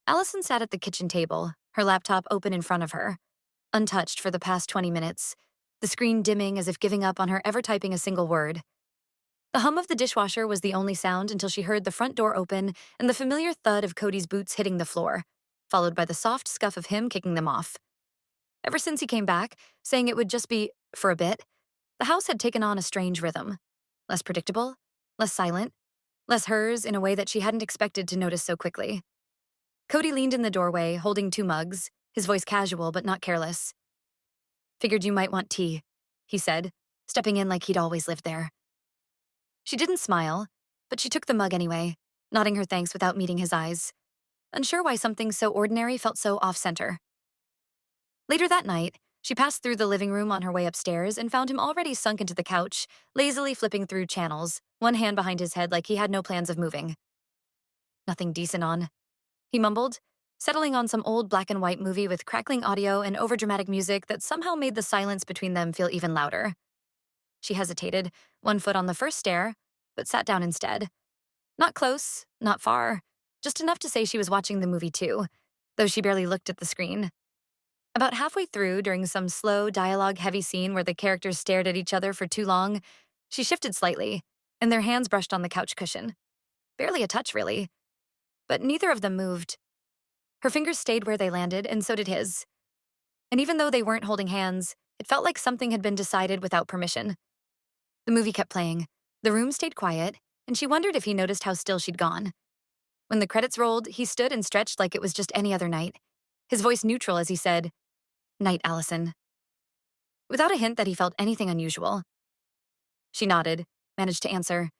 Allison sat at the kitchen table, her laptop open in front of her, untouched for the past 20 minutes, the screen dimming as if giving up on her ever typing a single word. The hum of the dishwasher was the only sound until she heard the front door open and the familiar thud of Cody's boots hitting the floor, followed by the soft scuff of him kicking them off. Ever since he came back, saying it would just be for a bit, the house had taken on a strange rhythm. Less predictable, less silent, less hers in a way that she hadn't expected to notice so quickly. Cody leaned in the doorway, holding two mugs, his voice casual but not careless. "Figured you might want tea," he said, stepping in like he'd always lived there. She didn't smile, but she took the mug anyway, nodding her thanks without meeting his eyes, unsure why something so ordinary felt so off-center. Later that night, she passed through the living room on her way upstairs and found him already sunk into the couch, lazily flipping through channels, one hand behind his head like he had no plans of moving. "Nothing decent on," he mumbled, settling on some old black and white movie with crackling audio and overdramatic music that somehow made the silence between them feel even louder. She hesitated, one foot on the first stair, but sat down instead. Not close, not far, just enough to say she was watching the movie too, though she barely looked at the screen. About halfway through, during some slow, dialogue-heavy scene where the characters stared at each other for too long, she shifted slightly, and their hands brushed on the couch cushion. Barely a touch, really. But neither of them moved. Her fingers stayed where they landed, and so did his. And even though they weren't holding hands, it felt like something had been decided without permission. The movie kept playing. The room stayed quiet, and she wondered if he noticed how still she'd gone. When the credits rolled, he stood and stretched like it was just any other night, his voice neutral as he said, "Night, Allison," without a hint that he felt anything unusual. She nodded, managed to answer,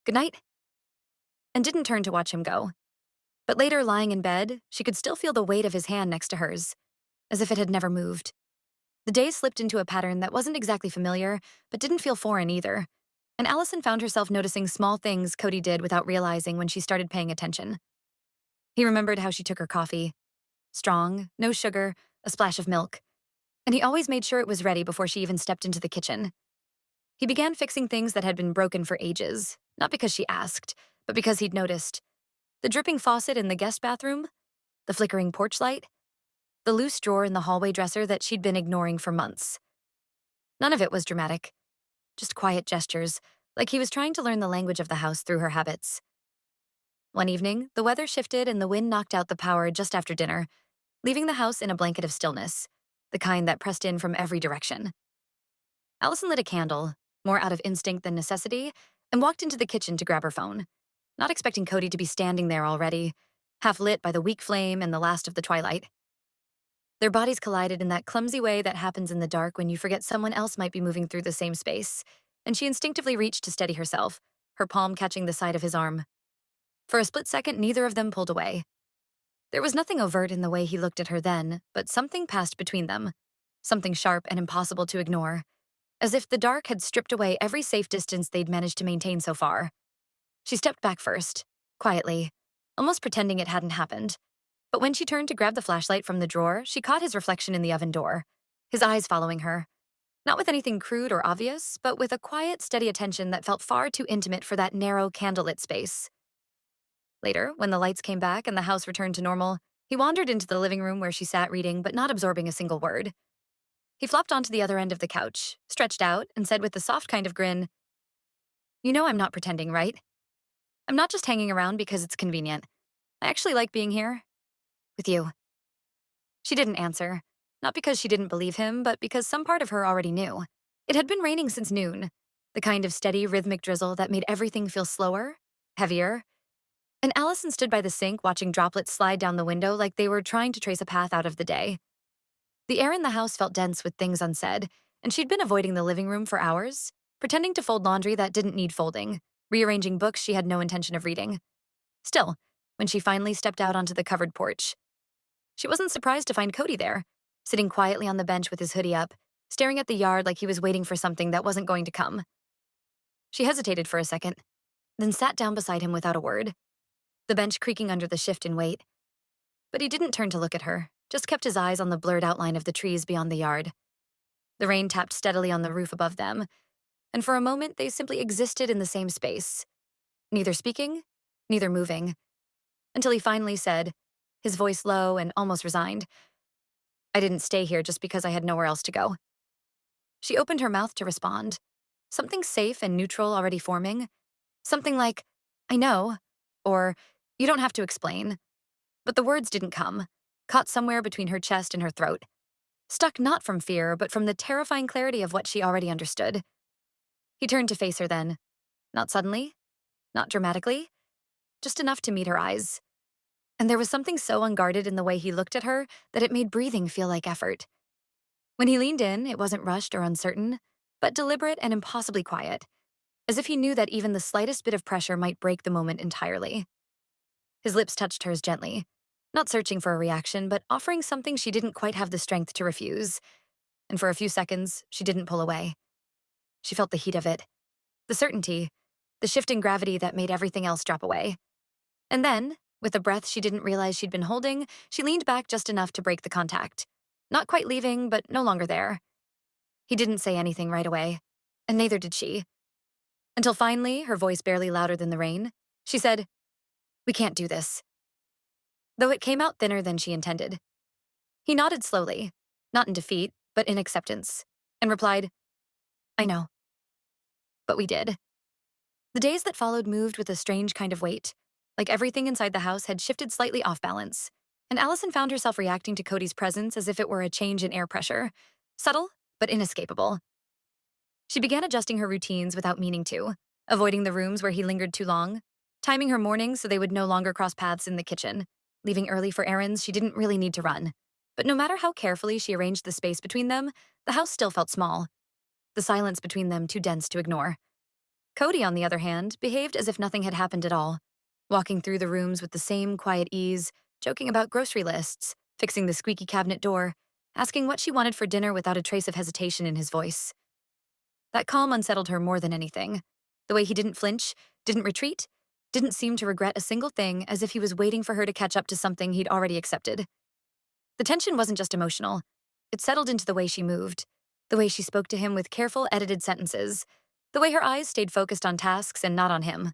"Good night," and didn't turn to watch him go. But later, lying in bed, she could still feel the weight of his hand next to hers, as if it had never moved. The day slipped into a pattern that wasn't exactly familiar, but didn't feel foreign either, and Allison found herself noticing small things Cody did without realizing when she started paying attention. He remembered how she took her coffee. Strong, no sugar, a splash of milk. And he always made sure it was ready before she even stepped into the kitchen. He began fixing things that had been broken for ages, not because she asked, but because he'd noticed. The dripping faucet in the guest bathroom, the flickering porch light, the loose drawer in the hallway dresser that she'd been ignoring for months. None of it was dramatic, just quiet gestures, like he was trying to learn the language of the house through her habits. One evening, the weather shifted and the wind knocked out the power just after dinner, leaving the house in a blanket of stillness, the kind that pressed in from every direction. Allison lit a candle, more out of instinct than necessity, and walked into the kitchen to grab her phone, not expecting Cody to be standing there already, half lit by the weak flame and the last of the twilight. Their bodies collided in that clumsy way that happens in the dark when you forget someone else might be moving through the same space, and she instinctively reached to steady herself, her palm catching the side of his arm. For a split second, neither of them pulled away. There was nothing overt in the way he looked at her then, but something passed between them, something sharp and impossible to ignore, as if the dark had stripped away every safe distance they'd managed to maintain so far. She stepped back first, quietly, almost pretending it hadn't happened. But when she turned to grab the flashlight from the drawer, she caught his reflection in the oven door, his eyes following her. Not with anything crude or obvious, but with a quiet, steady attention that felt far too intimate for that narrow, candlelit space. Later, when the lights came back and the house returned to normal, he wandered into the living room where she sat reading but not absorbing a single word. He flopped onto the other end of the couch, stretched out, and said with the soft kind of grin, "You know I'm not pretending, right? I'm not just hanging around because it's convenient. I actually like being here. With you." She didn't answer, not because she didn't believe him, but because some part of her already knew. It had been raining since noon, the kind of steady, rhythmic drizzle that made everything feel slower, heavier, and Allison stood by the sink watching droplets slide down the window like they were trying to trace a path out of the day. The air in the house felt dense with things unsaid, and she'd been avoiding the living room for hours, pretending to fold laundry that didn't need folding, rearranging books she had no intention of reading. Still, when she finally stepped out onto the covered porch, she wasn't surprised to find Cody there, sitting quietly on the bench with his hoodie up, staring at the yard like he was waiting for something that wasn't going to come. She hesitated for a second, then sat down beside him without a word, the bench creaking under the shift in weight. But he didn't turn to look at her, just kept his eyes on the blurred outline of the trees beyond the yard. The rain tapped steadily on the roof above them, and for a moment they simply existed in the same space, neither speaking, neither moving, until he finally said, his voice low and almost resigned. I didn't stay here just because I had nowhere else to go. She opened her mouth to respond. Something safe and neutral already forming. Something like, I know, or you don't have to explain. But the words didn't come, caught somewhere between her chest and her throat. Stuck not from fear, but from the terrifying clarity of what she already understood. He turned to face her then. Not suddenly, not dramatically, just enough to meet her eyes. And there was something so unguarded in the way he looked at her that it made breathing feel like effort. When he leaned in, it wasn't rushed or uncertain, but deliberate and impossibly quiet, as if he knew that even the slightest bit of pressure might break the moment entirely. His lips touched hers gently, not searching for a reaction, but offering something she didn't quite have the strength to refuse. And for a few seconds, she didn't pull away. She felt the heat of it, the certainty, the shifting gravity that made everything else drop away. And then, with a breath she didn't realize she'd been holding, she leaned back just enough to break the contact. Not quite leaving, but no longer there. He didn't say anything right away, and neither did she. Until finally, her voice barely louder than the rain, she said, "We can't do this." Though it came out thinner than she intended. He nodded slowly, not in defeat, but in acceptance, and replied, "I know." But we did. The days that followed moved with a strange kind of weight, like everything inside the house had shifted slightly off balance, and Allison found herself reacting to Cody's presence as if it were a change in air pressure, subtle but inescapable. She began adjusting her routines without meaning to, avoiding the rooms where he lingered too long, timing her mornings so they would no longer cross paths in the kitchen, leaving early for errands she didn't really need to run. But no matter how carefully she arranged the space between them, the house still felt small, the silence between them too dense to ignore. Cody, on the other hand, behaved as if nothing had happened at all, walking through the rooms with the same quiet ease, joking about grocery lists, fixing the squeaky cabinet door, asking what she wanted for dinner without a trace of hesitation in his voice. That calm unsettled her more than anything. The way he didn't flinch, didn't retreat, didn't seem to regret a single thing, as if he was waiting for her to catch up to something he'd already accepted. The tension wasn't just emotional. It settled into the way she moved, the way she spoke to him with careful, edited sentences, the way her eyes stayed focused on tasks and not on him.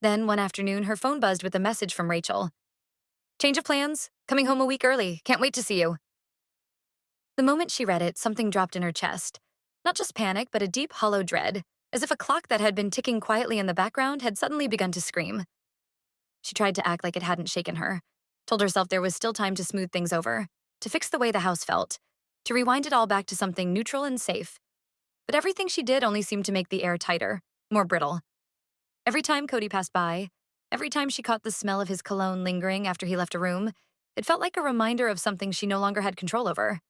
Then, one afternoon, her phone buzzed with a message from Rachel. "Change of plans? Coming home a week early. Can't wait to see you." The moment she read it, something dropped in her chest. Not just panic, but a deep, hollow dread, as if a clock that had been ticking quietly in the background had suddenly begun to scream. She tried to act like it hadn't shaken her, told herself there was still time to smooth things over, to fix the way the house felt, to rewind it all back to something neutral and safe. But everything she did only seemed to make the air tighter, more brittle. Every time Cody passed by, every time she caught the smell of his cologne lingering after he left a room, it felt like a reminder of something she no longer had control over.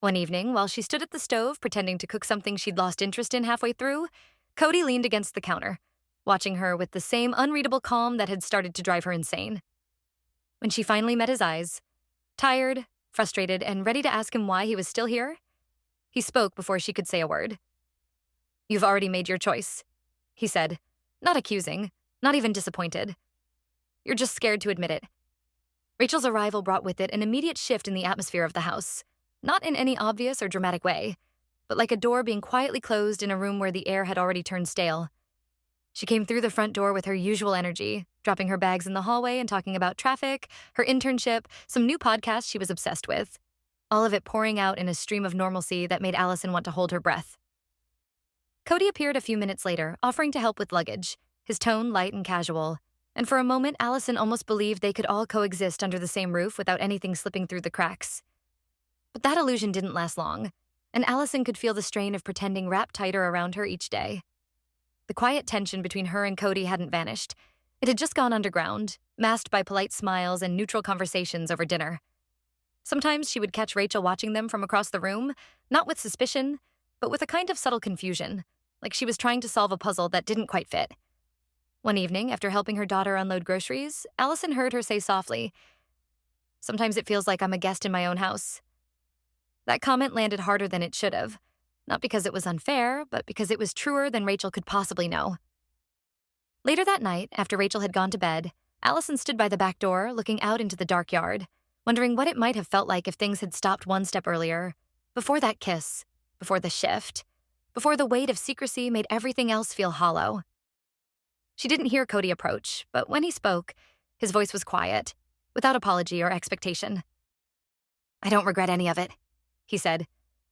One evening, while she stood at the stove pretending to cook something she'd lost interest in halfway through, Cody leaned against the counter, watching her with the same unreadable calm that had started to drive her insane. When she finally met his eyes, tired, frustrated, and ready to ask him why he was still here, he spoke before she could say a word. "You've already made your choice," he said, not accusing, not even disappointed. "You're just scared to admit it." Rachel's arrival brought with it an immediate shift in the atmosphere of the house, not in any obvious or dramatic way, but like a door being quietly closed in a room where the air had already turned stale. She came through the front door with her usual energy, dropping her bags in the hallway and talking about traffic, her internship, some new podcast she was obsessed with. All of it pouring out in a stream of normalcy that made Allison want to hold her breath. Cody appeared a few minutes later, offering to help with luggage, his tone light and casual, and for a moment Allison almost believed they could all coexist under the same roof without anything slipping through the cracks. But that illusion didn't last long, and Allison could feel the strain of pretending wrapped tighter around her each day. The quiet tension between her and Cody hadn't vanished. It had just gone underground, masked by polite smiles and neutral conversations over dinner. Sometimes she would catch Rachel watching them from across the room, not with suspicion, but with a kind of subtle confusion, like she was trying to solve a puzzle that didn't quite fit. One evening, after helping her daughter unload groceries, Allison heard her say softly, "Sometimes it feels like I'm a guest in my own house." That comment landed harder than it should have, not because it was unfair, but because it was truer than Rachel could possibly know. Later that night, after Rachel had gone to bed, Allison stood by the back door, looking out into the dark yard, wondering what it might have felt like if things had stopped one step earlier, before that kiss, before the shift, before the weight of secrecy made everything else feel hollow. She didn't hear Cody approach, but when he spoke, his voice was quiet, without apology or expectation. "I don't regret any of it," he said,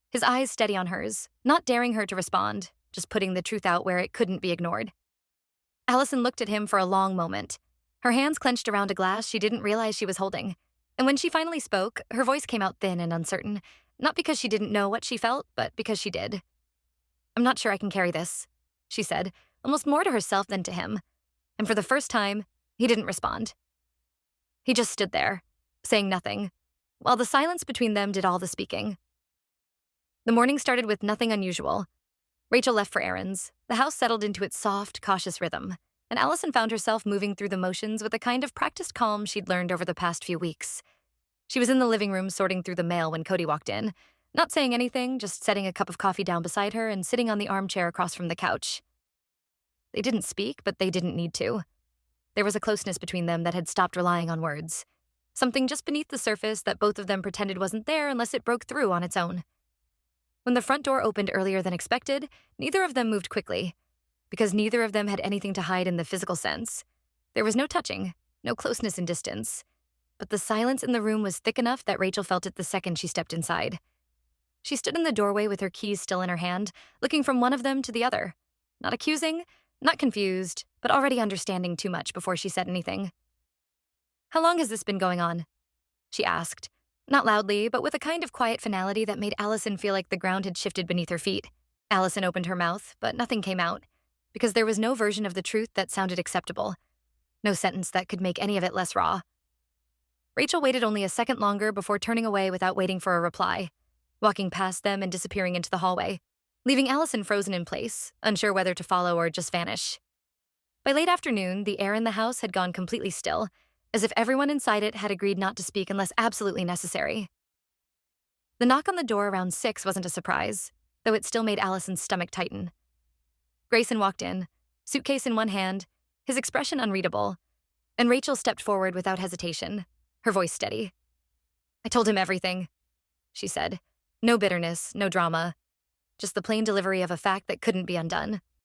his eyes steady on hers, not daring her to respond, just putting the truth out where it couldn't be ignored. Allison looked at him for a long moment, her hands clenched around a glass she didn't realize she was holding. And when she finally spoke, her voice came out thin and uncertain, not because she didn't know what she felt, but because she did. "I'm not sure I can carry this," she said, almost more to herself than to him. And for the first time, he didn't respond. He just stood there, saying nothing, while the silence between them did all the speaking. The morning started with nothing unusual. Rachel left for errands, the house settled into its soft, cautious rhythm, and Allison found herself moving through the motions with a kind of practiced calm she'd learned over the past few weeks. She was in the living room sorting through the mail when Cody walked in, not saying anything, just setting a cup of coffee down beside her and sitting on the armchair across from the couch. They didn't speak, but they didn't need to. There was a closeness between them that had stopped relying on words. Something just beneath the surface that both of them pretended wasn't there unless it broke through on its own. When the front door opened earlier than expected, neither of them moved quickly, because neither of them had anything to hide in the physical sense. There was no touching, no closeness in distance, but the silence in the room was thick enough that Rachel felt it the second she stepped inside. She stood in the doorway with her keys still in her hand, looking from one of them to the other, not accusing, not confused, but already understanding too much before she said anything. "How long has this been going on?" she asked, not loudly, but with a kind of quiet finality that made Allison feel like the ground had shifted beneath her feet. Allison opened her mouth, but nothing came out, because there was no version of the truth that sounded acceptable, no sentence that could make any of it less raw. Rachel waited only a second longer before turning away without waiting for a reply, walking past them and disappearing into the hallway, leaving Allison frozen in place, unsure whether to follow or just vanish. By late afternoon, the air in the house had gone completely still, as if everyone inside it had agreed not to speak unless absolutely necessary. The knock on the door around 6 wasn't a surprise, though it still made Allison's stomach tighten. Grayson walked in, suitcase in one hand, his expression unreadable, and Rachel stepped forward without hesitation, her voice steady. "I told him everything," she said. No bitterness, no drama, just the plain delivery of a fact that couldn't be undone.